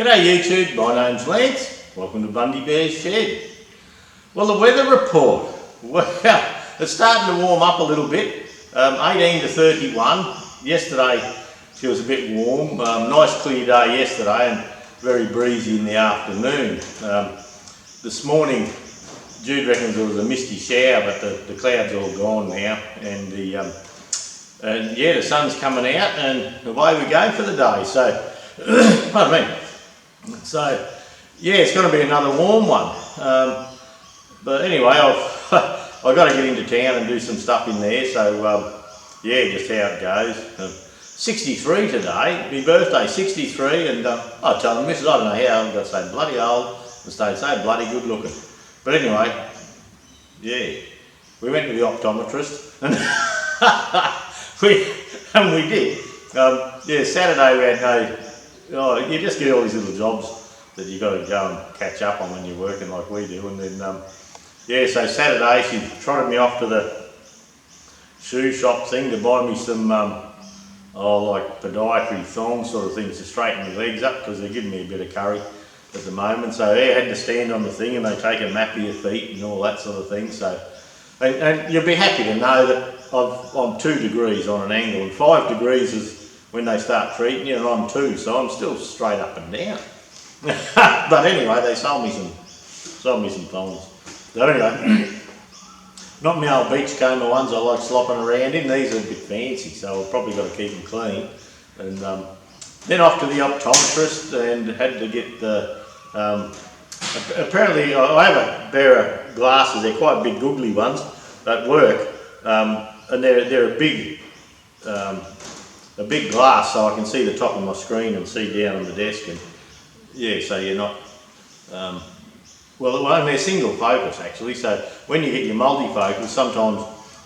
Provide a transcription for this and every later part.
G'day YouTube, my name's Lance. Welcome to Bundy Bear's Shed. Well, the weather report. Well, it's starting to warm up a little bit. 18 to 31. Yesterday it was a bit warm. Nice clear day yesterday and very breezy in the afternoon. This morning Jude reckons there was a misty shower, but the clouds are all gone now, and yeah, the sun's coming out and away we go for the day. So, pardon me. So, yeah, it's going to be another warm one. But anyway, I've got to get into town and do some stuff in there. So, yeah, just how it goes. 63 today, my birthday, 63, and I told the missus, I don't know how, I've got to say bloody old and stay so bloody good looking. But anyway, yeah, we went to the optometrist and we did. Yeah, Saturday we had you just get all these little jobs that you got to go and catch up on when you're working like we do, and then yeah, so Saturday she trotted me off to the shoe shop thing to buy me some like podiatry thongs sort of things to straighten my legs up, because they're giving me a bit of curry at the moment. So yeah, I had to stand on the thing and they take a map of your feet and all that sort of thing. So, and you'll be happy to know that I'm 2 degrees on an angle, and 5 degrees is when they start treating you, and I'm 2, so I'm still straight up and down. But anyway, they sold me some thongs. So anyway, not my old beachcomber ones I like slopping around in. These are a bit fancy, so I've probably got to keep them clean. And then off to the optometrist and had to get the, apparently I have a pair of glasses. They're quite big googly ones that work, and they're a big glass, so I can see the top of my screen and see down on the desk. And yeah, so you're not, well, they're single focus actually, so when you get your multi-focus, sometimes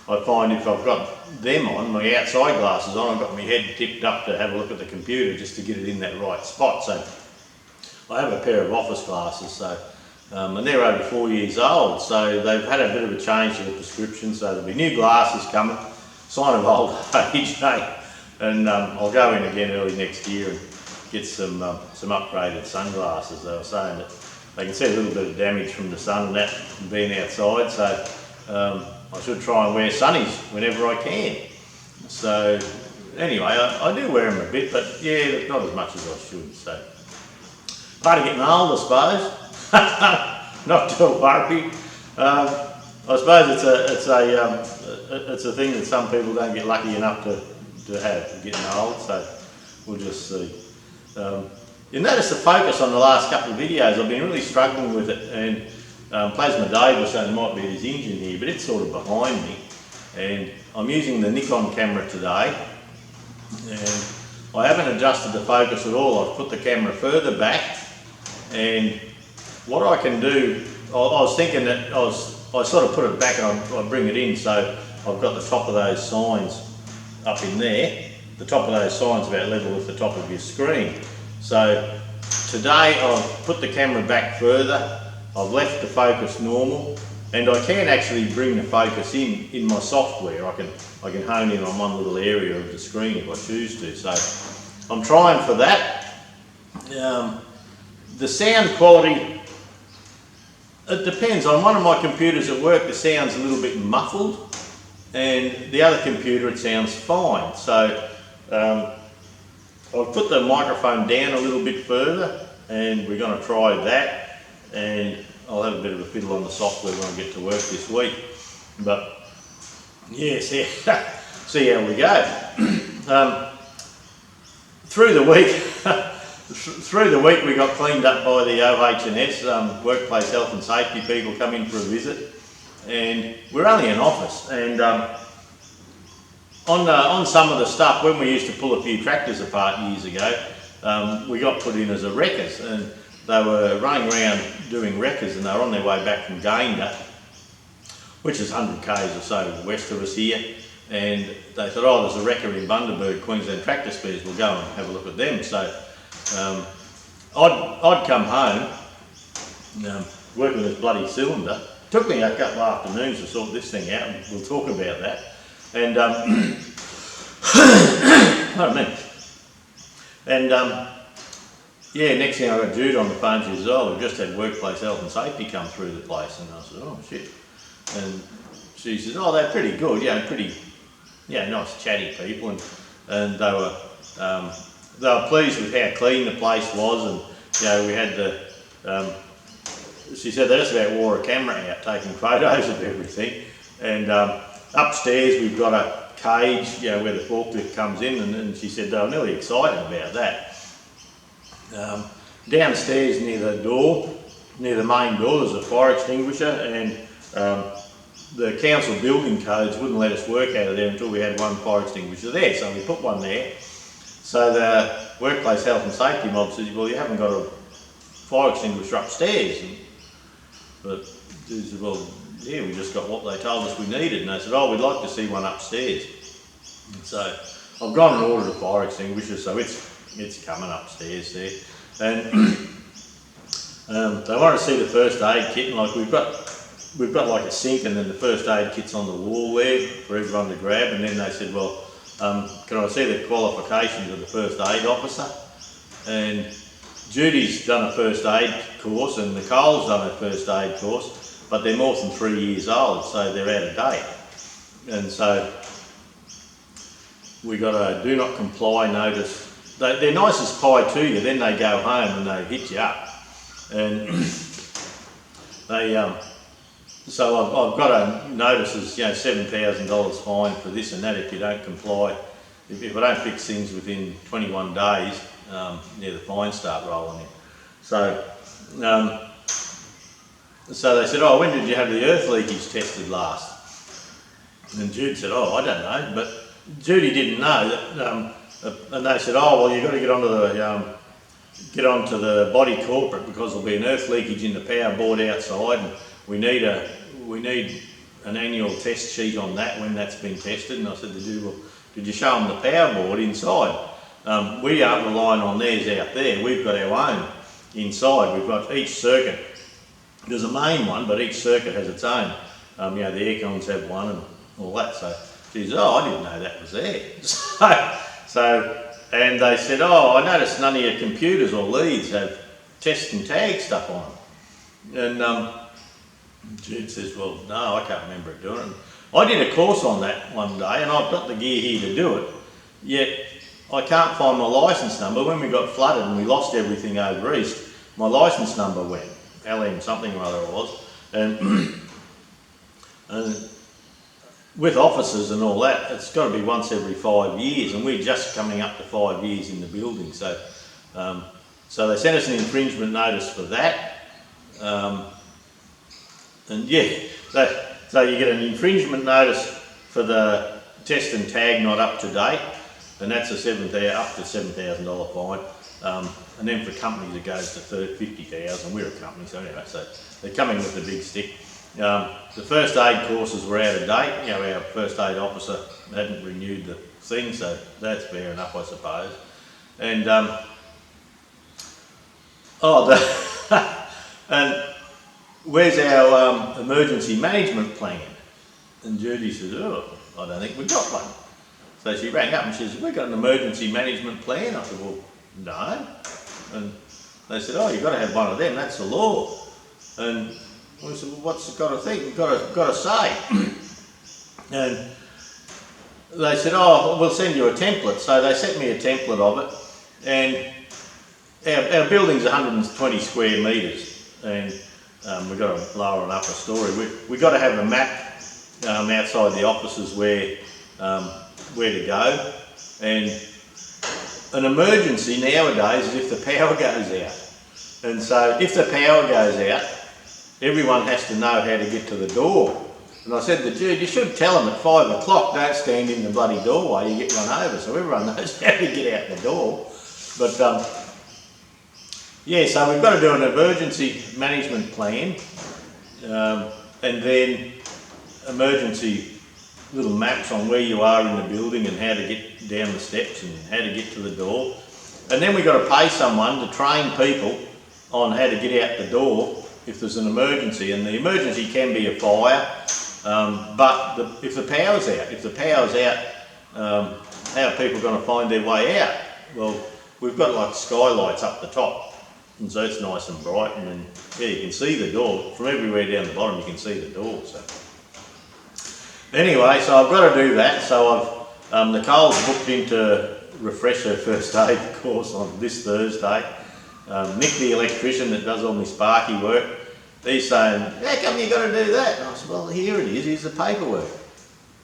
I find if I've got them on, my outside glasses on, I've got my head tipped up to have a look at the computer just to get it in that right spot. So I have a pair of office glasses, so and they're over 4 years old, so they've had a bit of a change to the prescription, so there'll be new glasses coming, sign of old age, eh? And I'll go in again early next year and get some upgraded sunglasses. They were saying that they can see a little bit of damage from the sun and that from being outside, so I should try and wear sunnies whenever I can. So anyway, I do wear them a bit, but yeah, not as much as I should. So part of getting old, I suppose. Not to worry. I suppose it's a thing that some people don't get lucky enough to have, getting old. So we'll just see. You notice the focus on the last couple of videos. I've been really struggling with it, and Plasma Dave was saying there might be his engine here, but it's sort of behind me, and I'm using the Nikon camera today, and I haven't adjusted the focus at all. I've put the camera further back, and what I can do, I was thinking that I sort of put it back and I bring it in, so I've got the top of those signs up in there. The top of those signs about level with the top of your screen. So today I've put the camera back further, I've left the focus normal, and I can actually bring the focus in my software. I can hone in on one little area of the screen if I choose to. So I'm trying for that. The sound quality, it depends. On one of my computers at work the sound's a little bit muffled, and the other computer it sounds fine. So I've put the microphone down a little bit further, and we're going to try that, and I'll have a bit of a fiddle on the software when I get to work this week. But yeah, see how we go. Through the week we got cleaned up by the OH&S, workplace health and safety people come in for a visit, and we're only an office, and on some of the stuff, when we used to pull a few tractors apart years ago, we got put in as a wreckers, and they were running around doing wreckers, and they were on their way back from Gayndah, which is 100 k's or so west of us here, and they thought, oh, there's a wrecker in Bundy Bear, Queensland Tractor Spares, we'll go and have a look at them. So I'd come home, working with this bloody cylinder. Took me a couple of afternoons to sort this thing out, and we'll talk about that. And pardon me. And yeah, next thing I got Jude on the phone, she says, oh, we've just had workplace health and safety come through the place. And I said, oh shit. And she says, oh, they're pretty good, pretty, nice chatty people. And they were pleased with how clean the place was. And, we had she said they just about wore a camera out taking photos of everything. And upstairs we've got a cage, where the forklift comes in, and she said they were nearly excited about that. Downstairs near the door, near the main door, there's a fire extinguisher, and the council building codes wouldn't let us work out of there until we had one fire extinguisher there, so we put one there. So the workplace health and safety mob says, well, you haven't got a fire extinguisher upstairs. But they said, well, yeah, we just got what they told us we needed. And they said, oh, we'd like to see one upstairs. And so I've gone and ordered a fire extinguisher, so it's coming upstairs there. And they want to see the first aid kit, and like we've got like a sink, and then the first aid kit's on the wall there for everyone to grab. And then they said, well, can I see the qualifications of the first aid officer? And Judy's done a first aid course, and Nicole's done a first aid course, but they're more than 3 years old, so they're out of date. And so we got a do not comply notice. They're nice as pie to you, then they go home and they hit you up. And they, so I've got a notice as $7,000 fine for this and that if you don't comply. If I don't fix things within 21 days, the fines start rolling in. So, so they said, oh, when did you have the earth leakage tested last? And Jude said, oh, I don't know, but Judy didn't know that. And they said, oh, well, you've got to get onto the body corporate because there'll be an earth leakage in the power board outside, and we need an annual test sheet on that when that's been tested. And I said to Jude, well, did you show them the power board inside? We aren't relying on theirs out there. We've got our own inside. We've got each circuit. There's a main one, but each circuit has its own. The air cons have one and all that. So she said, oh, I didn't know that was there. And they said, oh, I noticed none of your computers or leads have test and tag stuff on them. And Jude says, well, no, I can't remember it doing it. I did a course on that one day, and I've got the gear here to do it, yet I can't find my licence number. When we got flooded and we lost everything over east, my licence number went, LM something or other it was, and with officers and all that, it's got to be once every 5 years, and we're just coming up to 5 years in the building. So, so they sent us an infringement notice for that, and yeah, so you get an infringement notice for the test and tag not up to date, and that's up to $7,000 fine. And then for companies it goes to $50,000. We're a company, so anyway, so they're coming with the big stick. The first aid courses were out of date. Our first aid officer hadn't renewed the thing, so that's fair enough, I suppose. And and where's our emergency management plan? And Judy said, oh, I don't think we've got one. So she rang up and she said, we've got an emergency management plan. I said, well, no. And they said, oh, you've got to have one of them, that's the law. And I said, well, what's it got to think? Got to say. And they said, oh, we'll send you a template. So they sent me a template of it, and our building's 120 square metres, and we've got a lower and upper story. We've got to have a map outside the offices where to go, and an emergency nowadays is if the power goes out. And so if the power goes out, everyone has to know how to get to the door. And I said to Jude, you should tell them at 5 o'clock, don't stand in the bloody doorway, you get run over, so everyone knows how to get out the door. But yeah, so we've got to do an emergency management plan, and then emergency little maps on where you are in the building and how to get down the steps and how to get to the door. And then we've got to pay someone to train people on how to get out the door if there's an emergency. And the emergency can be a fire, but if the power's out, how are people going to find their way out? Well, we've got like skylights up the top, and so it's nice and bright, and then, yeah, you can see the door from everywhere down the bottom. You can see the door. So anyway, so I've got to do that. So I've Nicole's booked in to refresh her first aid course on this Thursday. Nick, the electrician that does all my sparky work, he's saying, how come you got to do that? And I said, well, here it is, here's the paperwork.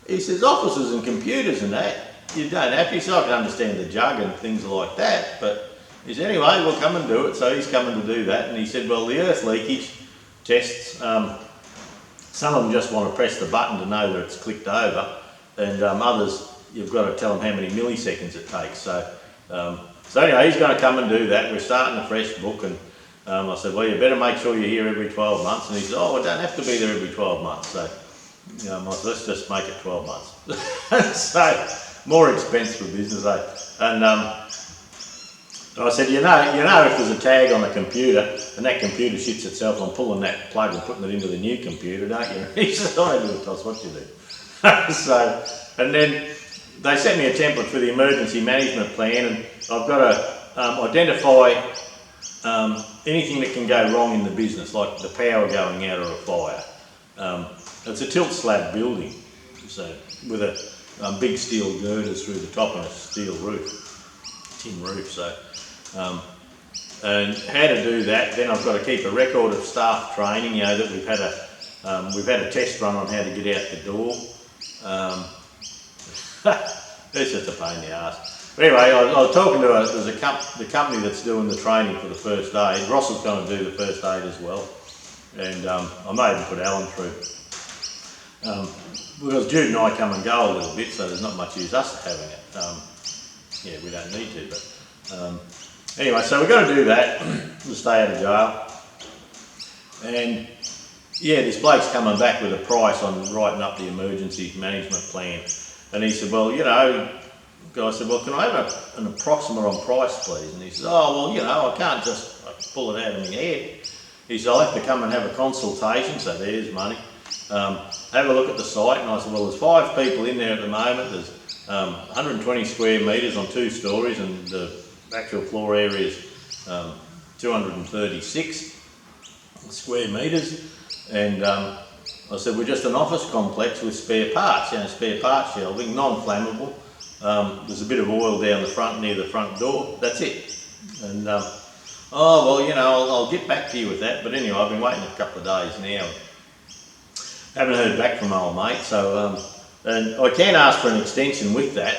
He says, offices and computers and that, you don't have to. He said, I can understand the jug and things like that, but he said, anyway, we'll come and do it. So he's coming to do that, and he said, well, the earth leakage tests, some of them just want to press the button to know that it's clicked over, and others, you've got to tell them how many milliseconds it takes. So anyway, he's going to come and do that. We're starting a fresh book, and I said, well, you better make sure you're here every 12 months. And he said, oh, I don't have to be there every 12 months. So, I said, let's just make it 12 months. So, more expense for business, eh? And I said, you know if there's a tag on a computer and that computer shits itself on pulling that plug and putting it into the new computer, don't you? He said, I don't do it, tell us what you do. So, and then they sent me a template for the emergency management plan, and I've got to identify anything that can go wrong in the business, like the power going out or a fire. It's a tilt slab building, so with a big steel girders through the top and a steel roof, tin roof. So, and how to do that? Then I've got to keep a record of staff training. You know that we've had a test run on how to get out the door. It's just a pain in the arse. But anyway, I was talking to the company that's doing the training for the first aid. Ross is going to do the first aid as well, and I may even put Alan through. Because Jude and I come and go a little bit, so there's not much use us having it. Yeah, we don't need to, but anyway, so we're going to do that to stay out of jail. And yeah, this bloke's coming back with a price on writing up the emergency management plan. And he said, well, the guy said, well, can I have an approximate on price, please? And he said, oh, well, I can't just pull it out of my head. He said, I'll have to come and have a consultation, so there's money. Have a look at the site. And I said, well, there's 5 people in there at the moment. There's 120 square metres on 2 stories, and the actual floor area is 236 square metres. And I said, we're just an office complex with spare parts, spare parts shelving, non-flammable. There's a bit of oil down the front near the front door, that's it. And oh, well, I'll get back to you with that. But anyway, I've been waiting a couple of days now. Haven't heard back from old mate, so and I can ask for an extension with that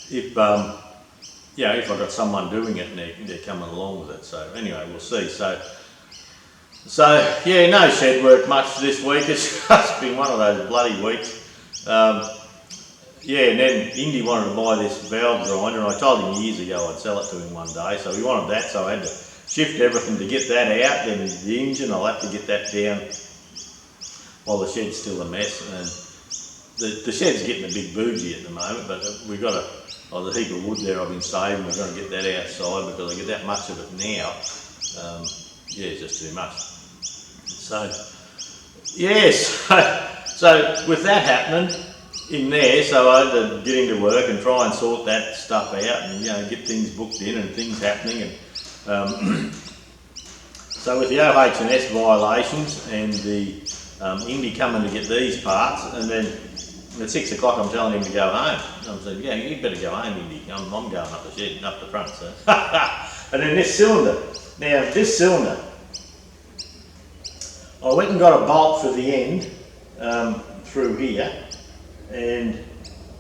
if if I've got someone doing it and they're coming along with it. So anyway, we'll see. So yeah, no shed work much this week. It's just been one of those bloody weeks. Yeah, and then Indy wanted to buy this valve grinder, and I told him years ago I'd sell it to him one day. So he wanted that, so I had to shift everything to get that out. Then the engine, I'll have to get that down while the shed's still a mess. And the shed's getting a big bougie at the moment, but we've got there's a heap of wood there I've been saving. We're going to get that outside because I get that much of it now. Yeah, it's just too much. So, yes, so with that happening in there, so I had to get into work and try and sort that stuff out and get things booked in and things happening. And so with the OH&S violations and the Indy coming to get these parts, and then at 6 o'clock I'm telling him to go home. I'm saying, yeah, you better go home, Indy. I'm going up the shed and up the front. So. And then this cylinder. Now, this cylinder, I went and got a bolt for the end through here, and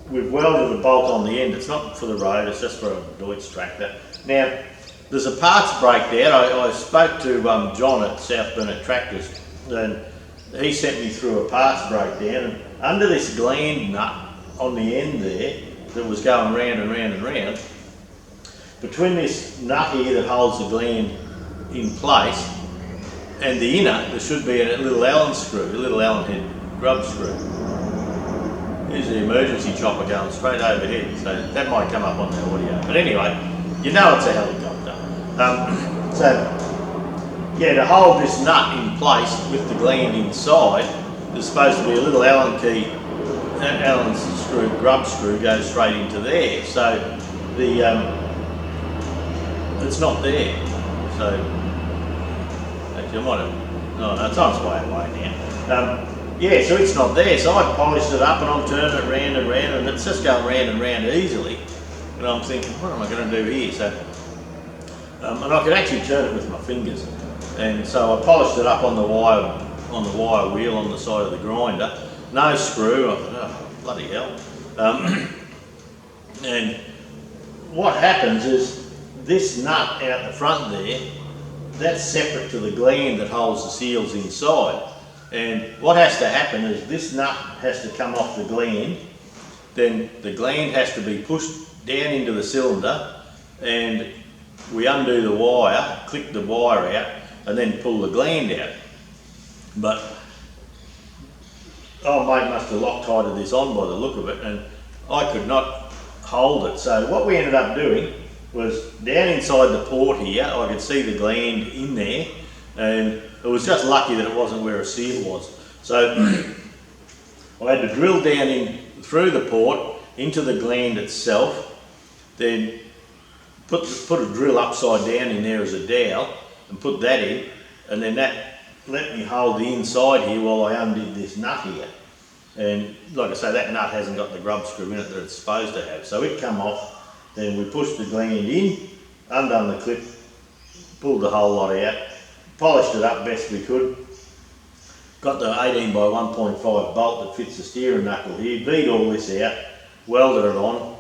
we've welded a bolt on the end. It's not for the road, it's just for a Deutz tractor. Now, there's a parts breakdown. I spoke to John at South Burnett Tractors, and he sent me through a parts breakdown, and under this gland nut on the end there that was going round and round and round, between this nut here that holds the gland in place and the inner, there should be a little Allen screw, a little Allen head grub screw. Here's the emergency chopper going straight overhead, so that might come up on the audio. But anyway, you know it's a helicopter. So, yeah, to hold this nut in place with the gland inside, there's supposed to be a little Allen key, Allen screw, grub screw goes straight into there. So the it's not there. So actually I might have, oh no, it's on its way away now. Yeah, so it's not there, so I polished it up and I'm turning it round and round and it's just going round and round easily. And I'm thinking, what am I going to do here? So, and I could actually turn it with my fingers. And so I polished it up on the wire wheel on the side of the grinder. No screw. I thought, oh, bloody hell. And what happens is this nut out the front there, that's separate to the gland that holds the seals inside. And what has to happen is this nut has to come off the gland, then the gland has to be pushed down into the cylinder and we undo the wire, click the wire out and then pull the gland out. But oh mate must have Loctited this on by the look of it and I could not hold it. So what we ended up doing was down inside the port here, I could see the gland in there and it was just lucky that it wasn't where a seal was. So I had to drill down in through the port into the gland itself, then put a drill upside down in there as a dowel and put that in, and then that let me hold the inside here while I undid this nut here. And like I say, that nut hasn't got the grub screw in it that it's supposed to have. So it come off, then we pushed the gland in, undone the clip, pulled the whole lot out, polished it up best we could, got the 18 by 1.5 bolt that fits the steering knuckle here, beat all this out, welded it on,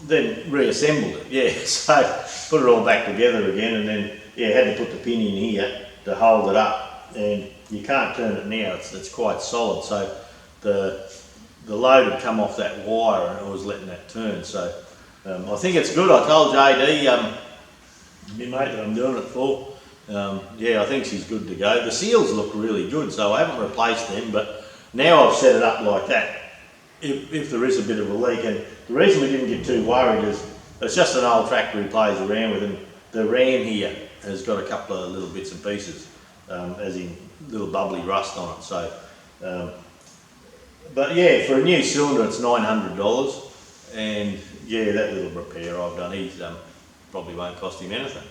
then reassembled it, yeah, so put it all back together again and then, yeah, had to put the pin in here to hold it up and you can't turn it now, it's quite solid, so the load had come off that wire and I was letting that turn, so I think it's good. I told JD, my mate that I'm doing it for, yeah, I think she's good to go. The seals look really good, so I haven't replaced them, but now I've set it up like that. If there is a bit of a leak, and the reason we didn't get too worried is it's just an old tractor he plays around with, and the ram here has got a couple of little bits and pieces, as in little bubbly rust on it. So, but yeah, for a new cylinder it's $900, and yeah, that little repair I've done, he's probably won't cost him anything.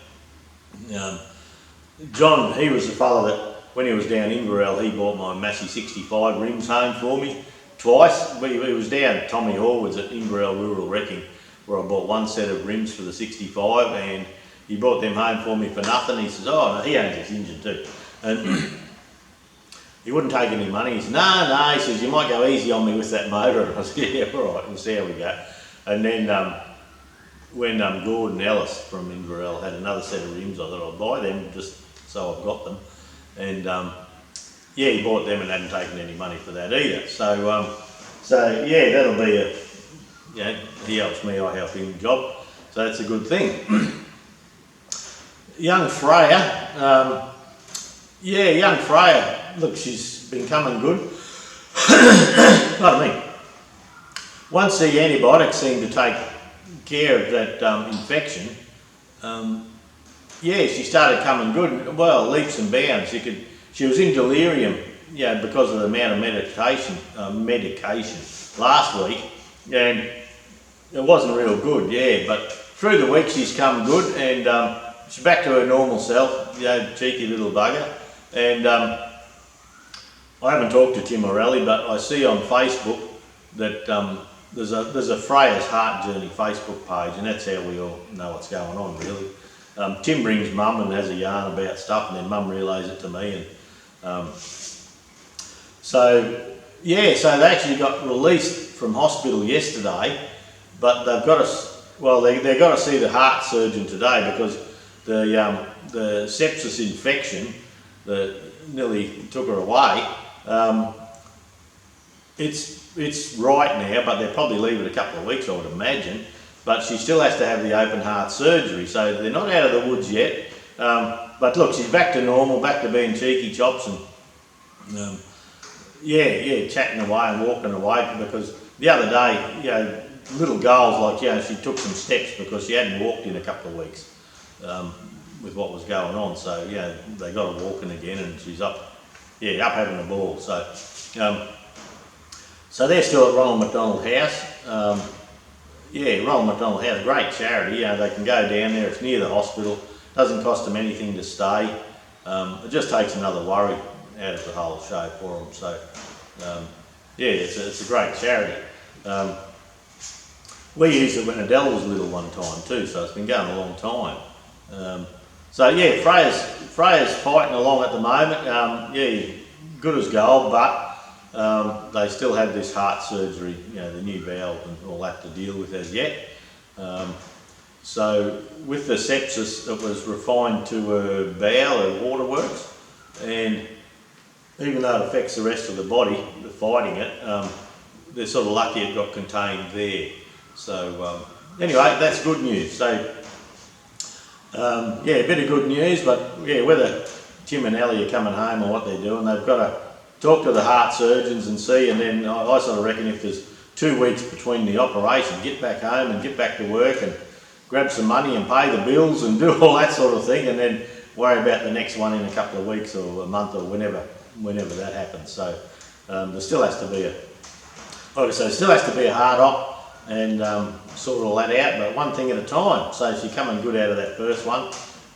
John, he was the fella that when he was down Inverell, he bought my Massey 65 rims home for me twice. He was down Tommy Horwood's at Inverell Rural Wrecking where I bought one set of rims for the 65 and he brought them home for me for nothing. He says, oh no, he owns this engine too. And he wouldn't take any money. He said, no, he says, you might go easy on me with that motor. And I said, yeah, all right, we'll see how we go. And then when Gordon Ellis from Inverell had another set of rims, I thought I'd buy them just so I've got them. And yeah, he bought them and hadn't taken any money for that either. So, so yeah, that'll be a, you know, he helps me, I help him job. So that's a good thing. Young Freya, yeah, young Freya, look, she's been coming good. Pardon me. Once the antibiotics seemed to take care of that infection, yeah, she started coming good. Well, leaps and bounds. She was in delirium, yeah, because of the amount of medication last week, and it wasn't real good, yeah. But through the week she's come good, and she's back to her normal self, you know, cheeky little bugger. And I haven't talked to Tim O'Reilly, but I see on Facebook that there's a Freya's Heart Journey Facebook page, and that's how we all know what's going on, really. Tim brings Mum and has a yarn about stuff, and then Mum relays it to me, and so yeah, so they actually got released from hospital yesterday, but they've got to, well, they've got to see the heart surgeon today because the sepsis infection that nearly took her away, it's right now, but they'll probably leave it a couple of weeks, I would imagine. But she still has to have the open heart surgery, so they're not out of the woods yet. But look, she's back to normal, back to being cheeky chops and yeah, chatting away and walking away. Because the other day, you know, little goals like, you know, she took some steps because she hadn't walked in a couple of weeks with what was going on. So yeah, they got her walking again, and she's up having a ball. So so they're still at Ronald McDonald House. yeah, Ronald McDonald House, great charity. You know, they can go down there. It's near the hospital. Doesn't cost them anything to stay. It just takes another worry out of the whole show for them. So, yeah, it's a great charity. We used it when Adele was little one time too, so it's been going a long time. So yeah, Freya's fighting along at the moment. Yeah, good as gold, but they still have this heart surgery, you know, the new valve and all that to deal with as yet. So with the sepsis, it was refined to a bowel, a waterworks, and even though it affects the rest of the body, the fighting it, they're sort of lucky it got contained there. So anyway, that's good news. So yeah, a bit of good news, but yeah, whether Tim and Ellie are coming home or what they're doing, they've got to talk to the heart surgeons and see, and then I sort of reckon if there's 2 weeks between the operation, get back home and get back to work and grab some money and pay the bills and do all that sort of thing, and then worry about the next one in a couple of weeks or a month or whenever that happens. So there still has to be a hard op and sort all that out, but one thing at a time. So she's coming good out of that first one,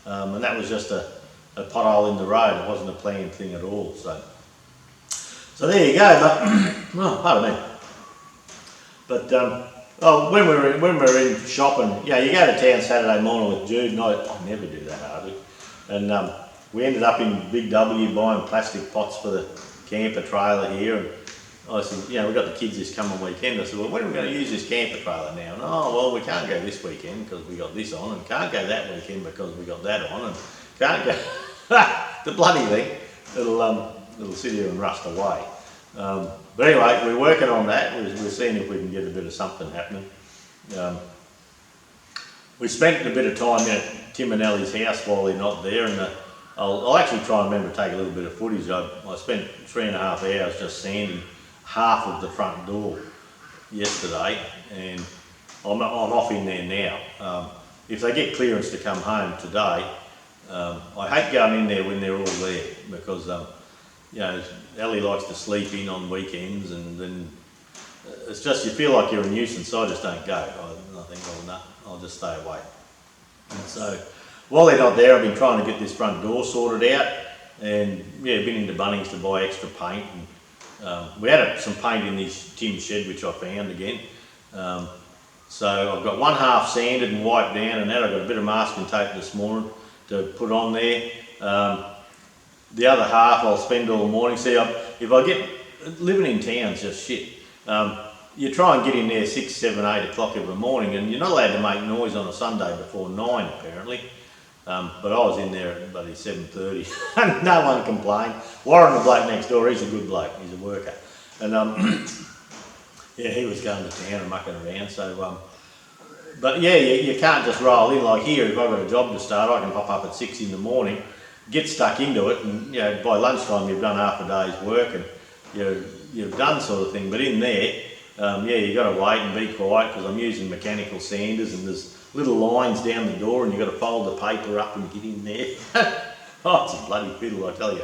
and that was just a pothole in the road. It wasn't a planned thing at all. So there you go. But well, pardon me. But oh, when we're in shopping, yeah, you go to town Saturday morning with Jude, and I never do that hardly, and we ended up in Big W buying plastic pots for the camper trailer here, and I said, you know, we've got the kids this coming weekend. I said, well, when are we going to use this camper trailer now? And oh, well, we can't go this weekend because we got this on, and can't go that weekend because we got that on, and can't go the bloody thing. It'll sit here and rust away. But anyway, we're working on that. We're seeing if we can get a bit of something happening. We spent a bit of time at Tim and Ellie's house while they're not there, and I'll actually try and remember to take a little bit of footage. I spent 3.5 hours just sanding half of the front door yesterday, and I'm off in there now. If they get clearance to come home today, I hate going in there when they're all there because you know, Ellie likes to sleep in on weekends, and then it's just, you feel like you're a nuisance, so I just don't go. I think, well, no, I'll just stay away. And so while they're not there, I've been trying to get this front door sorted out, and yeah, been into Bunnings to buy extra paint. And we had some paint in this tin shed which I found again. So I've got one half sanded and wiped down, and that I've got a bit of masking tape this morning to put on there. The other half I'll spend all morning. See, if I get, living in town's just shit. You try and get in there 6, 7, 8 o'clock every morning, and you're not allowed to make noise on a Sunday before 9 apparently. But I was in there at bloody 7:30 and no one complained. Warren, the bloke next door, he's a good bloke, he's a worker. And yeah, he was going to town and mucking around. So, but yeah, you can't just roll in like here. If I've got a job to start, I can pop up at 6 in the morning, get stuck into it, and you know, by lunchtime you've done half a day's work and you've done sort of thing. But in there, yeah, you've got to wait and be quiet because I'm using mechanical sanders, and there's little lines down the door, and you've got to fold the paper up and get in there. Oh, it's a bloody fiddle, I tell you.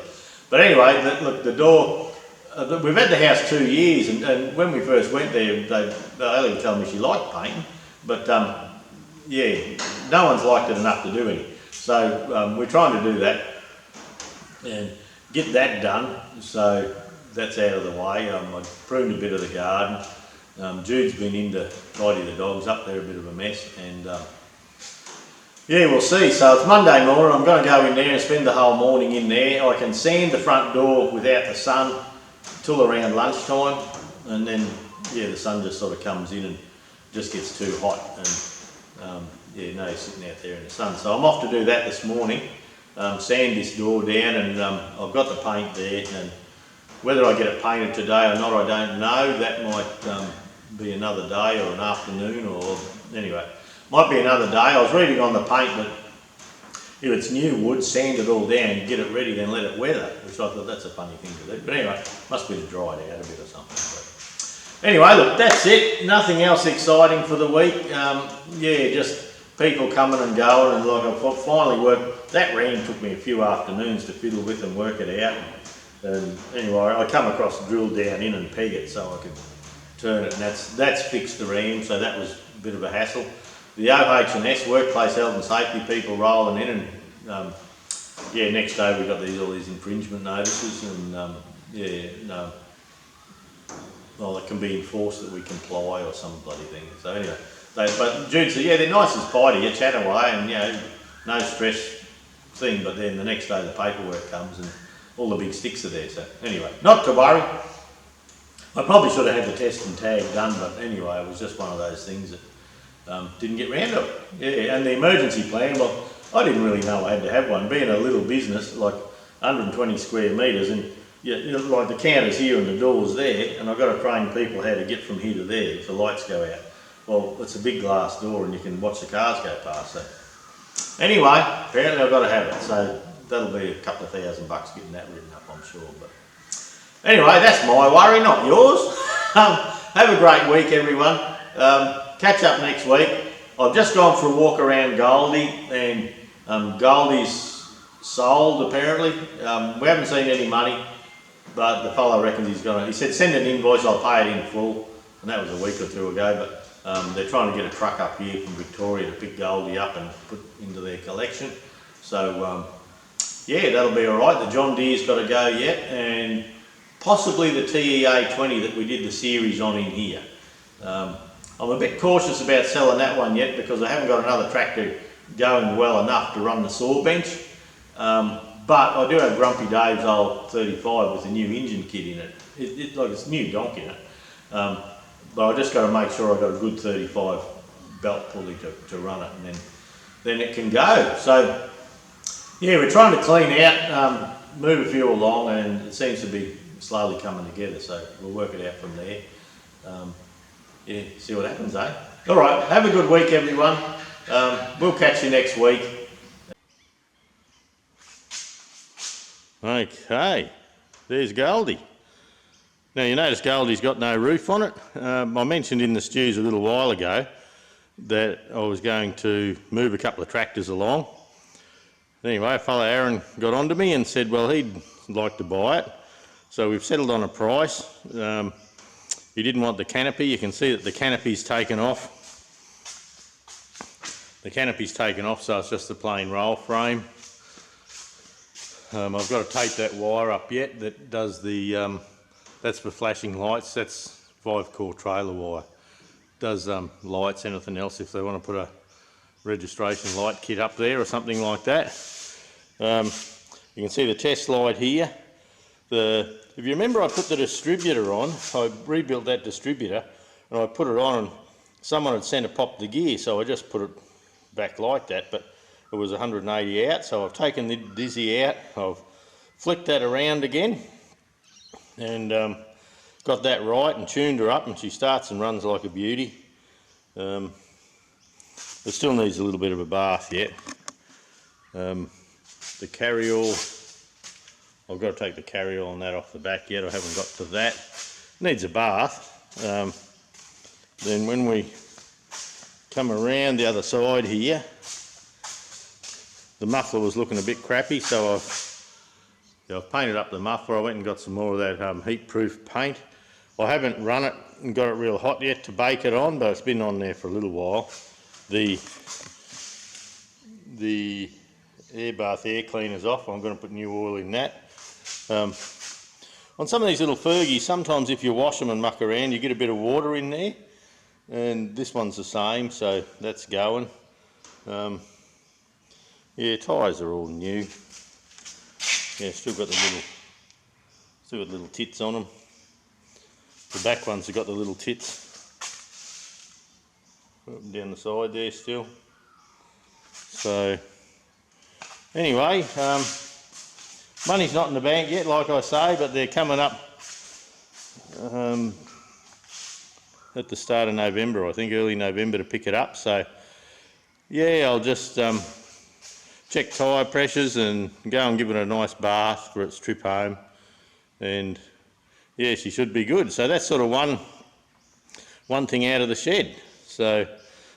But anyway, look, the door, we've had the house 2 years, and when we first went there, Ellie was telling me she liked painting, but yeah, no one's liked it enough to do any. So we're trying to do that and get that done, so that's out of the way. I pruned a bit of the garden. Jude's been in to tidy the dogs up, they're a bit of a mess, and yeah, we'll see. So it's Monday morning, I'm going to go in there and spend the whole morning in there. I can sand the front door without the sun till around lunchtime, and then yeah, the sun just sort of comes in and just gets too hot, and yeah, no sitting out there in the sun. So I'm off to do that this morning, sand this door down, and I've got the paint there, and whether I get it painted today or not, I don't know. That might be another day or an afternoon, or anyway, might be another day. I was reading on the paint that if it's new wood, sand it all down, get it ready, then let it weather, which I thought that's a funny thing to do. But anyway, must be to dry it out a bit or something. But anyway, look, that's it. Nothing else exciting for the week. Yeah, just people coming and going, and like I've finally worked. That ram took me a few afternoons to fiddle with and work it out. And anyway, I come across the drill down in and peg it so I could turn it, and that's fixed the ram, so that was bit of a hassle. The OH&S, workplace health and safety people rolling in, and yeah, next day we got all these infringement notices, and yeah, no, well, it can be enforced that we comply or some bloody thing. So anyway, but Jude said, yeah, they're nice as pie to you, chat away, and you know, no stress thing. But then the next day the paperwork comes and all the big sticks are there. So anyway, not to worry. I probably should have had the test and tag done, but anyway, it was just one of those things that didn't get round to it. Yeah, and the emergency plan, well, I didn't really know I had to have one. Being a little business, like 120 square metres, and you know, like the counters here and the doors there, and I've got to train people how to get from here to there if the lights go out. Well, it's a big glass door and you can watch the cars go past. So anyway, apparently I've got to have it, so that'll be a couple of $1,000 getting that written up, I'm sure. But anyway, that's my worry, not yours. Have a great week, everyone. Catch up next week. I've just gone for a walk around Goldie, and Goldie's sold apparently. We haven't seen any money, but the fellow reckons he said send an invoice, I'll pay it in full, and that was a week or two ago. But they're trying to get a truck up here from Victoria to pick Goldie up and put into their collection. So yeah, that'll be all right. The John Deere's got to go yet, and possibly the TEA 20 that we did the series on in here. I'm a bit cautious about selling that one yet because I haven't got another tractor going well enough to run the saw bench. But I do have Grumpy Dave's old 35 with a new engine kit in it. Like it's new donk in it. But I just got to make sure I've got a good 35 belt pulley to run it, and then it can go. So yeah, we're trying to clean out, move a few along, and it seems to be slowly coming together. So we'll work it out from there. Yeah, see what happens, eh? All right, have a good week, everyone. We'll catch you next week. Okay, there's Goldie. Now you notice Goldie's got no roof on it. I mentioned in the stews a little while ago that I was going to move a couple of tractors along. Anyway, a fellow Aaron got onto me and said, well, he'd like to buy it. So we've settled on a price. He didn't want the canopy. You can see that the canopy's taken off. The canopy's taken off, so it's just the plain roll frame. I've got to tape that wire up yet that does the, that's for flashing lights. That's 5-core trailer wire. Does lights, anything else if they want to put a registration light kit up there or something like that. You can see the test light here. If you remember, I put the distributor on. I rebuilt that distributor and I put it on, and someone had sent a pop the gear, so I just put it back like that, but it was 180 out, so I've taken the dizzy out, I've flicked that around again, and got that right and tuned her up, and she starts and runs like a beauty. It still needs a little bit of a bath yet. The carry-all, I've got to take the carry-all on that off the back yet. I haven't got to that. Needs a bath. Then when we come around the other side here, the muffler was looking a bit crappy, so I've painted up the muffler. I went and got some more of that heat-proof paint. I haven't run it and got it real hot yet to bake it on, but it's been on there for a little while. The air bath air cleaner's off. I'm going to put new oil in that. On some of these little Fergies, sometimes if you wash them and muck around, you get a bit of water in there, and this one's the same, so that's going. Yeah, tyres are all new. Yeah, still got the little tits on them. The back ones have got the little tits up and down the side there still. So anyway, money's not in the bank yet, like I say, but they're coming up at the start of November, I think, early November, to pick it up. So yeah, I'll just check tyre pressures and go and give it a nice bath for its trip home, and yeah, she should be good. So that's sort of one thing out of the shed. So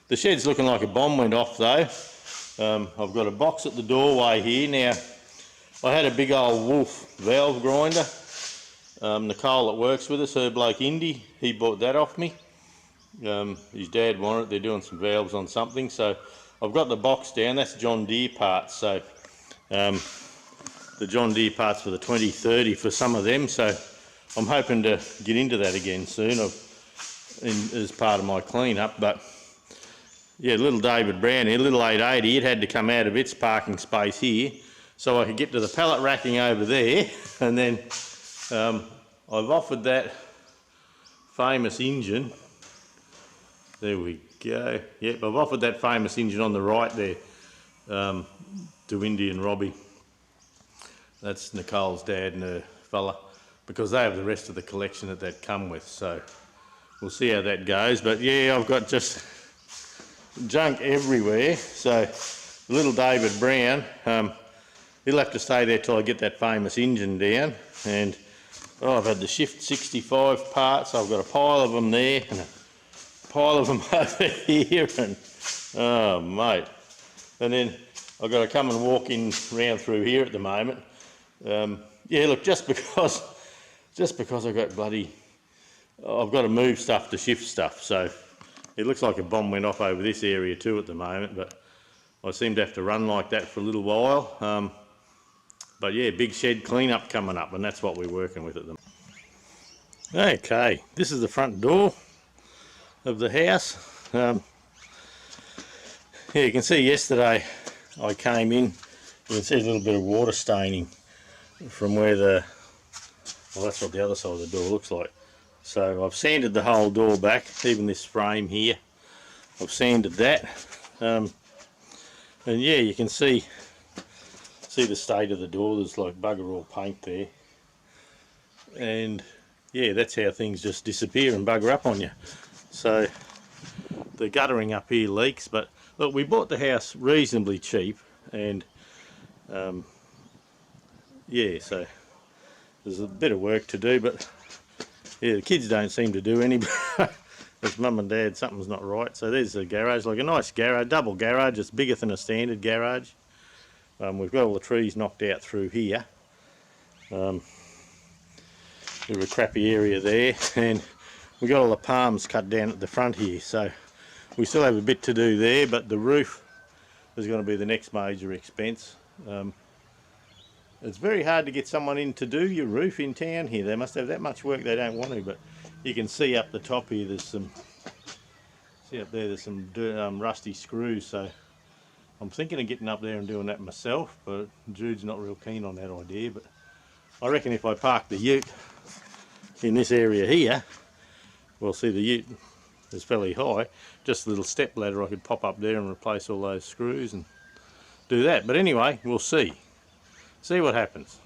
the shed's looking like a bomb went off though. I've got a box at the doorway here. Now, I had a big old Wolf valve grinder. Nicole that works with us, her bloke Indy, he bought that off me. His dad wanted it. They're doing some valves on something, so I've got the box down. That's John Deere parts, so the John Deere parts for the 2030 for some of them, so I'm hoping to get into that again soon as part of my clean-up. But yeah, little David Brown here, little 880, it had to come out of its parking space here so I could get to the pallet racking over there, and then I've offered that famous engine. There we go. Yep, I've offered that famous engine on the right there to Indy and Robbie. That's Nicole's dad and her fella, because they have the rest of the collection that they'd come with, so we'll see how that goes. But yeah, I've got just junk everywhere, so little David Brown, he'll have to stay there till I get that famous engine down. And I've had the Shift 65 parts, I've got a pile of them there and a pile of them over here, and oh mate, and then I've got to come and walk in round through here at the moment. Yeah, look, just because I've got I've got to move stuff to shift stuff, so it looks like a bomb went off over this area too at the moment, but I seem to have to run like that for a little while. But yeah, big shed cleanup coming up, and that's what we're working with at the moment. Okay, this is the front door of the house. Yeah, you can see yesterday I came in, you can see a little bit of water staining from where well, that's what the other side of the door looks like. So I've sanded the whole door back, even this frame here, I've sanded that. And yeah, you can see the state of the door. There's like bugger all paint there, and yeah, that's how things just disappear and bugger up on you. So the guttering up here leaks, but look, we bought the house reasonably cheap, and yeah, so there's a bit of work to do, but yeah, the kids don't seem to do any. It's mum and dad, something's not right. So there's the garage, like a nice garage, double garage. It's bigger than a standard garage. We've got all the trees knocked out through here. Bit of a crappy area there, and we've got all the palms cut down at the front here, so we still have a bit to do there, but the roof is going to be the next major expense. It's very hard to get someone in to do your roof in town here. They must have that much work they don't want to, but you can see up the top here, there's some, see up there, there's some rusty screws, so I'm thinking of getting up there and doing that myself, but Jude's not real keen on that idea. But I reckon if I park the ute in this area here, well, see, the ute is fairly high, just a little step ladder, I could pop up there and replace all those screws and do that. But anyway, we'll see what happens.